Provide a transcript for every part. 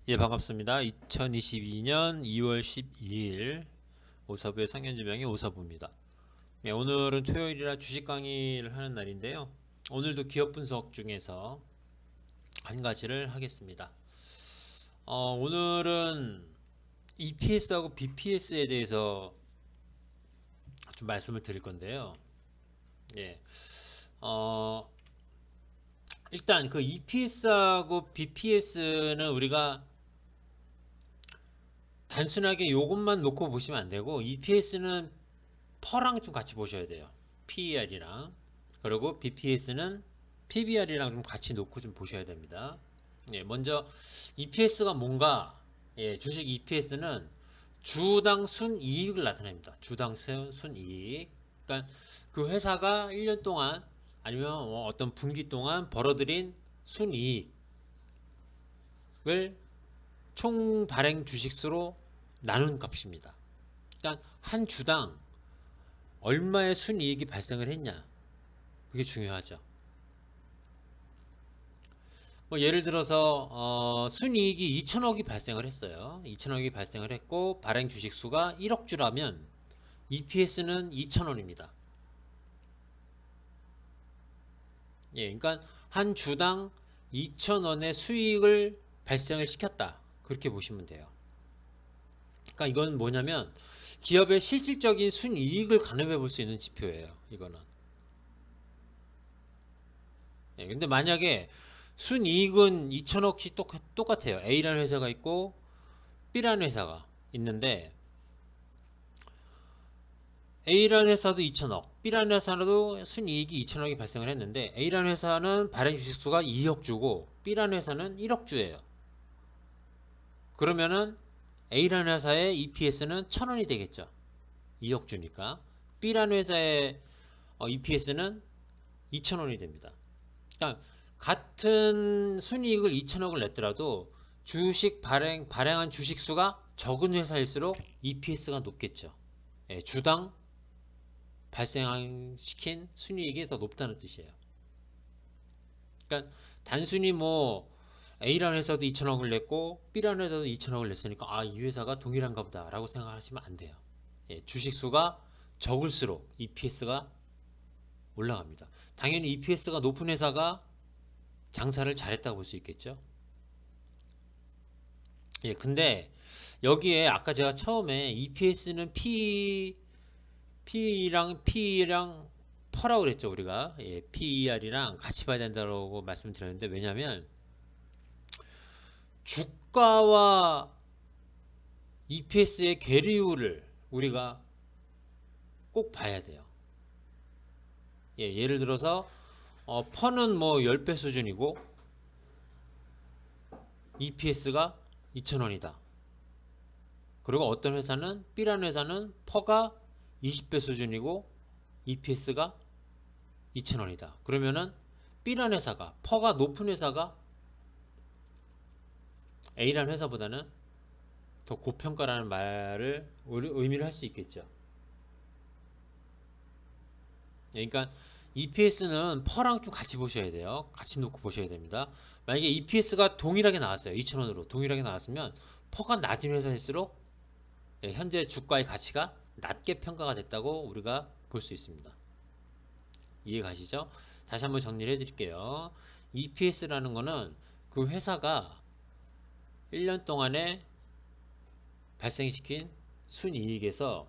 예, 반갑습니다. 2022년 2월 12일 오사부의 상현지명의 오사부입니다. 예, 오늘은 토요일이라 주식 강의를 하는 날인데요. 오늘도 기업 분석 중에서 한 가지를 하겠습니다. 오늘은 EPS하고 BPS에 대해서 좀 말씀을 드릴 건데요. 예, 어, 일단 그 EPS하고 BPS는 우리가 단순하게 요것만 놓고 보시면 안 되고 EPS는 퍼랑 좀 같이 보셔야 돼요. PER이랑 그리고 BPS는 PBR이랑 좀 같이 놓고 좀 보셔야 됩니다. 예, 먼저 EPS가 뭔가? 예, 주식 EPS는 주당 순이익을 나타냅니다. 주당 순이익. 그러니까 그 회사가 1년 동안 아니면 어떤 분기 동안 벌어들인 순이익을 총 발행 주식수로 나눈 값입니다. 그러니까 한 주당 얼마의 순이익이 발생을 했냐, 그게 중요하죠. 뭐 예를 들어서 순이익이 2천억이 발생을 했어요. 2천억이 발생을 했고 발행 주식수가 1억 주라면 EPS는 2천원입니다. 예, 그러니까 한 주당 2천원의 수익을 발생을 시켰다, 그렇게 보시면 돼요. 그러니까 이건 뭐냐면 기업의 실질적인 순이익을 가늠해 볼 수 있는 지표예요, 이거는. 예, 근데 만약에 순이익은 2천억씩 똑같아요. A라는 회사가 있고 B라는 회사가 있는데 A라는 회사도 2천억, B라는 회사도 순이익이 2천억이 발생을 했는데 A라는 회사는 발행 주식수가 2억 주고 B라는 회사는 1억 주예요. 그러면은 A라는 회사의 EPS는 1,000원이 되겠죠. 2억 주니까. B라는 회사의 EPS는 2,000원이 됩니다. 그러니까 같은 순이익을 2천억을 냈더라도 주식 발행한 주식 수가 적은 회사일수록 EPS가 높겠죠. 예, 주당 발생시킨 순이익이 더 높다는 뜻이에요. 그러니까 단순히 뭐 A라는 회사도 2천억을 냈고 B라는 회사도 2천억을 냈으니까 이 회사가 동일한가 보다 라고 생각하시면 안 돼요. 예, 주식 수가 적을수록 EPS가 올라갑니다. 당연히 EPS가 높은 회사가 장사를 잘했다고 볼 수 있겠죠. 예, 근데 여기에 아까 제가 처음에 EPS는 P랑 퍼라고 그랬죠, 우리가. 예, PER이랑 같이 봐야 된다고 말씀드렸는데, 왜냐면 주가와 EPS의 괴리율을 우리가 꼭 봐야 돼요. 예, 예를 들어서 퍼는 뭐 10배 수준이고 EPS가 2,000원이다. 그리고 어떤 회사는 B라는 회사는 퍼가 20배 수준이고 EPS가 2,000원이다. 그러면은 B라는 회사가, 퍼가 높은 회사가 A라는 회사보다는 더 고평가라는 말을 의미를 할 수 있겠죠. 그러니까 EPS는 퍼랑 좀 같이 보셔야 돼요. 같이 놓고 보셔야 됩니다. 만약에 EPS가 동일하게 나왔어요. 2,000원으로 동일하게 나왔으면 퍼가 낮은 회사일수록 현재 주가의 가치가 낮게 평가가 됐다고 우리가 볼 수 있습니다. 이해 가시죠? 다시 한번 정리를 해드릴게요. EPS라는 거는 그 회사가 1년 동안에 발생시킨 순이익에서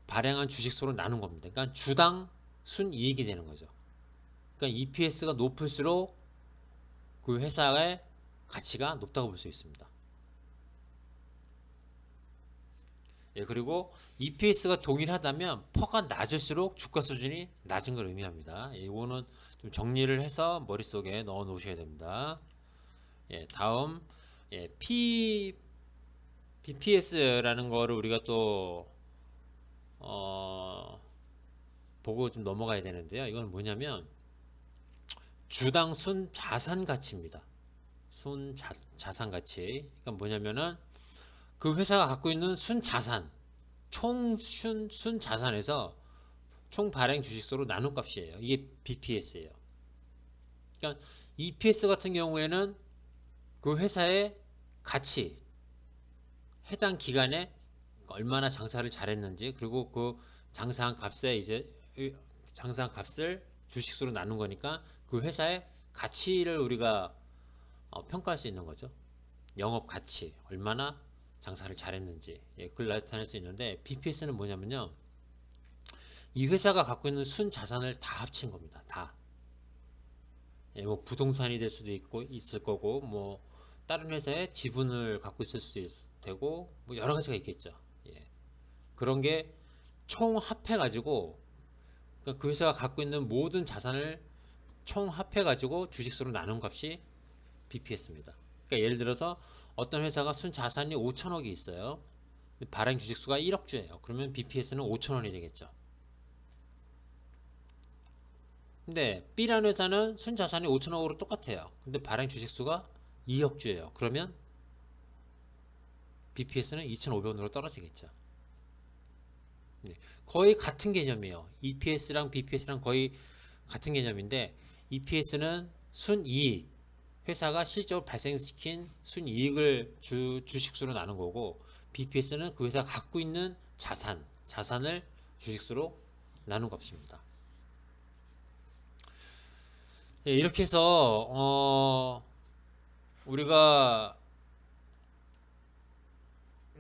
발행한 주식수로 나눈 겁니다. 그러니까 주당 순이익이 되는 거죠. 그러니까 EPS가 높을수록 그 회사의 가치가 높다고 볼 수 있습니다. 예, 그리고 EPS가 동일하다면 퍼가 낮을수록 주가 수준이 낮은 걸 의미합니다. 예, 이거는 좀 정리를 해서 머릿속에 넣어 놓으셔야 됩니다. 예, 다음 BPS라는 거를 우리가 또 보고 좀 넘어가야 되는데요. 이건 뭐냐면 주당 순 자산 가치입니다. 순 자산 가치. 그러니까 뭐냐면은 그 회사가 갖고 있는 순 자산, 순 자산에서 총 발행 주식수로 나눈 값이에요. 이게 BPS예요. 그러니까 EPS 같은 경우에는 그 회사의 가치, 해당 기간에 얼마나 장사를 잘했는지, 그리고 그 장사한 값에 이제 장사한 값을 주식수로 나눈 거니까 그 회사의 가치를 우리가 평가할 수 있는 거죠. 영업 가치, 얼마나 장사를 잘했는지, 예, 그걸 나타낼 수 있는데, BPS는 뭐냐면요, 이 회사가 갖고 있는 순 자산을 다 합친 겁니다. 다. 예, 뭐 부동산이 될 수도 있고 있을 거고, 뭐 다른 회사의 지분을 갖고 있을 수도 되고, 뭐 여러 가지가 있겠죠. 예. 그런 게 총 합해 가지고, 그러니까 그 회사가 갖고 있는 모든 자산을 총 합해 가지고 주식수로 나눈 값이 BPS입니다. 그러니까 예를 들어서 어떤 회사가 순 자산이 5천억이 있어요. 발행 주식수가 1억 주예요. 그러면 BPS는 5천원이 되겠죠. 근데 B라는 회사는 순 자산이 5천억으로 똑같아요. 근데 발행 주식수가 2억 주예요. 그러면 BPS는 2,500원으로 떨어지겠죠. 네, 거의 같은 개념이에요. EPS랑 BPS랑 거의 같은 개념인데, EPS는 순이익, 회사가 실적으로 발생시킨 순이익을 주식수로 나눈 거고, BPS는 그 회사가 갖고 있는 자산을 주식수로 나눈 값입니다. 예, 이렇게 해서 우리가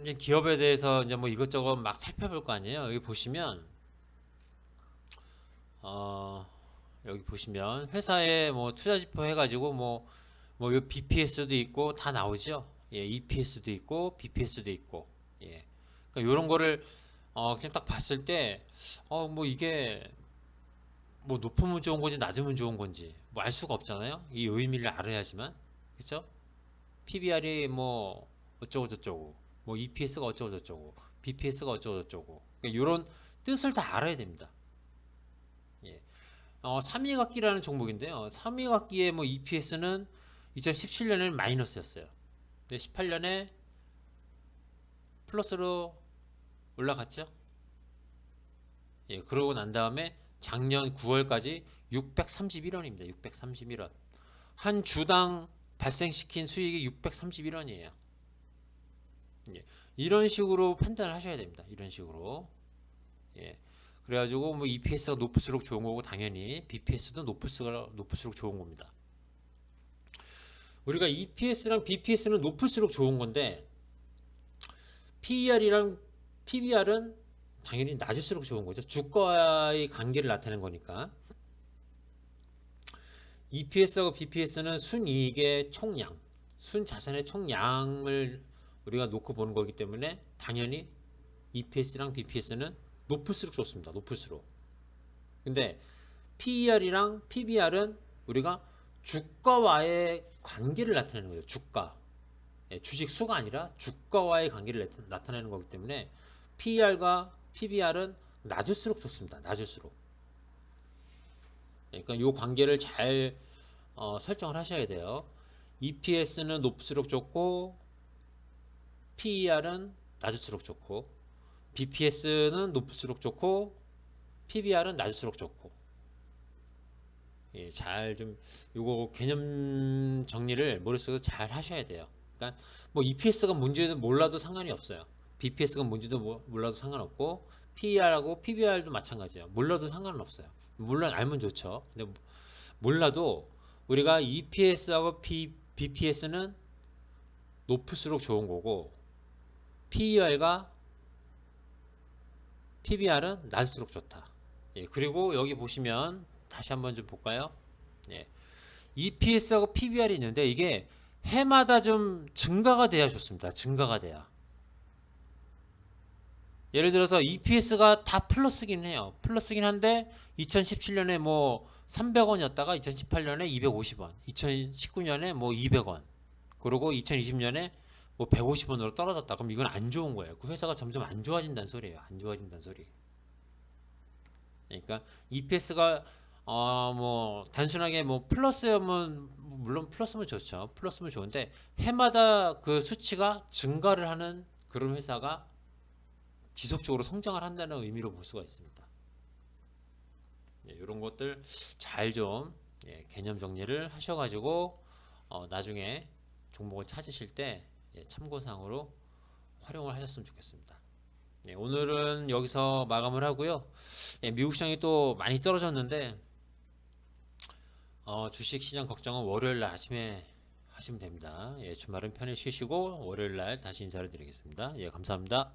이제 기업에 대해서 이제 뭐 이것저것 막 살펴볼 거 아니에요. 여기 보시면 여기 보시면 회사에 뭐 투자지표 해가지고 뭐 BPS도 있고 다 나오죠. 예, EPS도 있고 BPS도 있고, 예, 그러니까 이런 거를 그냥 딱 봤을 때 뭐 이게 뭐 높으면 좋은 건지 낮으면 좋은 건지 뭐 알 수가 없잖아요. 이 의미를 알아야지만, 그렇죠? PBR이 뭐 어쩌고 저쩌고, 뭐 EPS가 어쩌고 저쩌고, BPS가 어쩌고 저쩌고, 그러니까 이런 뜻을 다 알아야 됩니다. 예. 3위각기라는 종목인데요. 3위각기의 뭐 EPS는 2017년에는 마이너스였어요. 근데 18년에 플러스로 올라갔죠. 예, 그러고 난 다음에 작년 9월까지 631원입니다. 631원. 한 주당 발생시킨 수익이 631원이에요. 예, 이런 식으로 판단을 하셔야 됩니다. 이런 식으로. 예. 그래가지고 뭐 EPS가 높을수록 좋은 거고, 당연히 BPS도 높을수록 좋은 겁니다. 우리가 EPS랑 BPS는 높을수록 좋은 건데, PER이랑 PBR은 당연히 낮을수록 좋은 거죠. 주가와의 관계를 나타내는 거니까. EPS하고 BPS는 순이익의 총량, 순자산의 총량을 우리가 놓고 보는 거기 때문에 당연히 EPS랑 BPS는 높을수록 좋습니다. 높을수록. 근데 PER이랑 PBR은 우리가 주가와의 관계를 나타내는 거죠. 주가. 주식 수가 아니라 주가와의 관계를 나타내는 거기 때문에 PER과 PBR은 낮을수록 좋습니다. 낮을수록. 그러니까 이 관계를 잘 설정을 하셔야 돼요. EPS는 높을수록 좋고, PER은 낮을수록 좋고, BPS는 높을수록 좋고, PBR은 낮을수록 좋고. 예, 잘 좀 요거 개념 정리를 머릿속에 잘 하셔야 돼요. 그러니까 뭐 EPS가 뭔지도 몰라도 상관이 없어요. BPS가 뭔지도 몰라도 상관없고, PER하고 PBR도 마찬가지예요. 몰라도 상관은 없어요. 물론 알면 좋죠. 근데 몰라도 우리가 EPS하고 BPS는 높을수록 좋은 거고, PER과 PBR은 낮을수록 좋다. 예, 그리고 여기 보시면 다시 한번 좀 볼까요? 예, EPS하고 PBR이 있는데 이게 해마다 좀 증가가 돼야 좋습니다. 증가가 돼야. 예를 들어서 EPS가 다 플러스긴 해요. 플러스긴 한데 2017년에 뭐 300원이었다가 2018년에 250원, 2019년에 뭐 200원, 그리고 2020년에 뭐 150원으로 떨어졌다. 그럼 이건 안 좋은 거예요. 그 회사가 점점 안 좋아진다는 소리예요. 안 좋아진다는 소리. 그러니까 EPS가 뭐 단순하게 뭐 플러스면, 물론 플러스면 좋죠. 플러스면 좋은데 해마다 그 수치가 증가를 하는 그런 회사가 지속적으로 성장을 한다는 의미로 볼 수가 있습니다. 예, 이런 것들 잘 좀 개념 정리를 하셔가지고 나중에 종목을 찾으실 때 참고사항으로 활용을 하셨으면 좋겠습니다. 오늘은 여기서 마감을 하고요. 미국 시장이 또 많이 떨어졌는데 주식 시장 걱정은 월요일 날 아침에 하시면 됩니다. 주말은 편히 쉬시고 월요일 날 다시 인사를 드리겠습니다. 감사합니다.